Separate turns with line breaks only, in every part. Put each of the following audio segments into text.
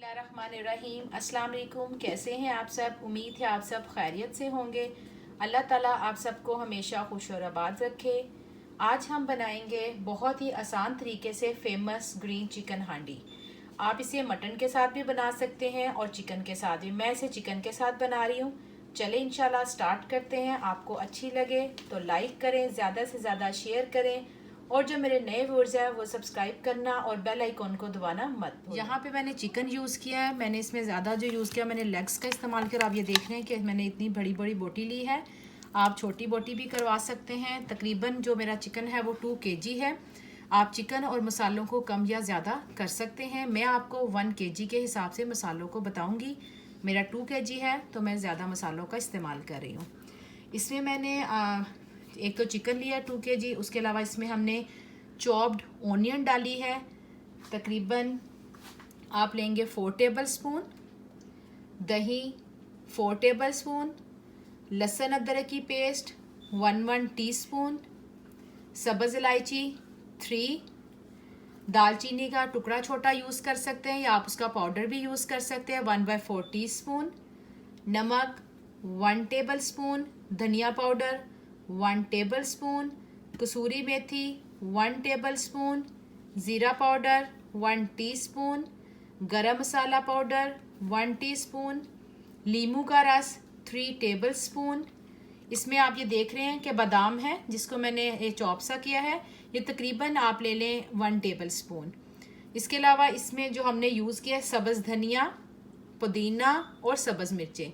बिस्मिल्लाहिर्रहमानिर्रहीम। अस्सलाम वालेकुम। कैसे हैं आप सब? उम्मीद है आप सब खैरियत से होंगे। अल्लाह ताला आप सबको हमेशा खुश और आबाद रखे। आज हम बनाएंगे बहुत ही आसान तरीके से फेमस ग्रीन चिकन हांडी। आप इसे मटन के साथ भी बना सकते हैं और चिकन के साथ भी। मैं इसे चिकन के साथ बना रही हूँ। चले इंशाल्लाह स्टार्ट करते हैं। आपको अच्छी लगे तो लाइक करें, ज़्यादा से ज़्यादा शेयर करें और जो मेरे नए व्यूअर्स हैं वो सब्सक्राइब करना और बेल आइकॉन को दबाना मत भूलें। यहाँ पे मैंने चिकन यूज़ किया है। मैंने इसमें ज़्यादा जो यूज़ किया मैंने लेग्स का इस्तेमाल किया। आप ये देख रहे हैं कि मैंने इतनी बड़ी बड़ी बोटी ली है। आप छोटी बोटी भी करवा सकते हैं। तकरीबन जो मेरा चिकन है वो 2 kg है। आप चिकन और मसालों को कम या ज़्यादा कर सकते हैं। मैं आपको 1 kg के हिसाब से मसालों को बताऊँगी। मेरा 2 kg है तो मैं ज़्यादा मसालों का इस्तेमाल कर रही हूँ। इसमें मैंने एक तो चिकन लिया 2 kg, उसके अलावा इसमें हमने चॉप्ड ओनियन डाली है। तकरीबन आप लेंगे 4 टेबल स्पून, दही 4 टेबल स्पून, लहसुन अदरक की पेस्ट 1 टीस्पून, सब्ज़ इलायची 3, दालचीनी का टुकड़ा छोटा यूज़ कर सकते हैं या आप उसका पाउडर भी यूज़ कर सकते हैं 1/4 टीस्पून, नमक 1 टेबल स्पून, धनिया पाउडर 1 टेबल स्पून, कसूरी मेथी 1 टेबल स्पून, ज़ीरा पाउडर 1 टीस्पून, गरम मसाला पाउडर 1 टीस्पून, लीमू का रस 3 टेबल स्पून। इसमें आप ये देख रहे हैं कि बादाम है जिसको मैंने ये चॉप सा किया है। ये तकरीबन आप ले लें 1 टेबल स्पून। इसके अलावा इसमें जो हमने यूज़ किया है सब्ज़ धनिया, पुदीना और सब्ज़ मिर्चें।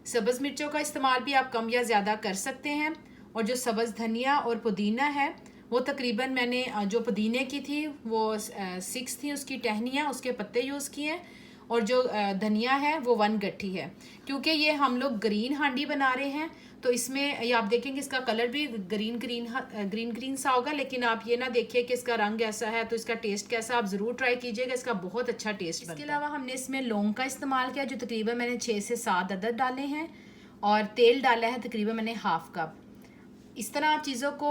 सब्ज़ मिर्चों का इस्तेमाल भी आप कम या ज़्यादा कर सकते हैं। और जो सब्ज़ धनिया और पुदीना है वो तकरीबन मैंने जो पुदीने की थी वो 6 थी उसकी टहनियाँ, उसके पत्ते यूज़ किए। और जो धनिया है वो 1 गट्ठी है। क्योंकि ये हम लोग ग्रीन हांडी बना रहे हैं तो इसमें ये आप देखेंगे इसका कलर भी ग्रीन ग्रीन सा होगा, लेकिन आप ये ना देखिए कि इसका रंग ऐसा है तो इसका टेस्ट कैसा। आप ज़रूर ट्राई कीजिएगा, इसका बहुत अच्छा टेस्ट बनता है। इसके अलावा हमने इसमें लौंग का इस्तेमाल किया जो तकरीबन मैंने 6 से 7 अदद डाले हैं और तेल डाला है तकरीबन मैंने हाफ कप। इस तरह आप चीज़ों को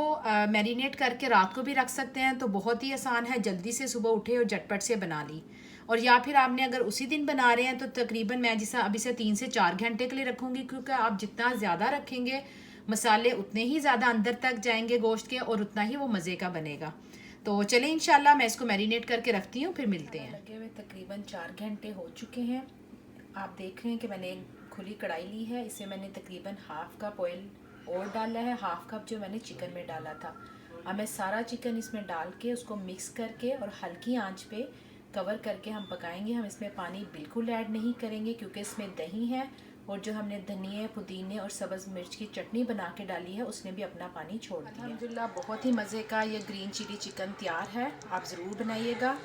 मैरिनेट करके रात को भी रख सकते हैं तो बहुत ही आसान है। जल्दी से सुबह उठे और झटपट से बना ली। और या फिर आपने अगर उसी दिन बना रहे हैं तो तकरीबन मैं जैसा अभी से 3 से 4 घंटे के लिए रखूँगी, क्योंकि आप जितना ज़्यादा रखेंगे मसाले उतने ही ज़्यादा अंदर तक जाएंगे गोश्त के और उतना ही वो मज़े का बनेगा। तो चलें इंशाल्लाह मैं इसको मैरिनेट करके रखती हूँ, फिर मिलते हैं। लगे हुए तकरीबन 4 घंटे हो चुके हैं। आप देख रहे हैं कि मैंने खुली कढ़ाई ली है। इसे मैंने तकरीबन हाफ कप ऑयल और डाला है, हाफ कप जो मैंने चिकन में डाला था। अब मैं सारा चिकन इसमें डाल के उसको मिक्स करके और हल्की आंच पे कवर करके हम पकाएंगे। हम इसमें पानी बिल्कुल ऐड नहीं करेंगे क्योंकि इसमें दही है और जो हमने धनिए, पुदीने और सब्ज़ मिर्च की चटनी बना के डाली है उसने भी अपना पानी छोड़ दिया। अल्हम्दुलिल्लाह बहुत ही मज़े का ये ग्रीन चिली चिकन तैयार है। आप ज़रूर बनाइएगा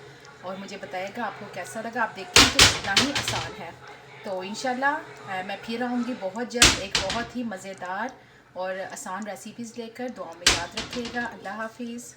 और मुझे बताइएगा आपको कैसा लगा। आप देखते हैं कि कितना ही आसान है। तो इंशाल्लाह मैं फिर आऊँगी बहुत जल्द एक बहुत ही मज़ेदार और आसान रेसिपीज़ लेकर। दुआ में याद रखिएगा। अल्लाह हाफिज़।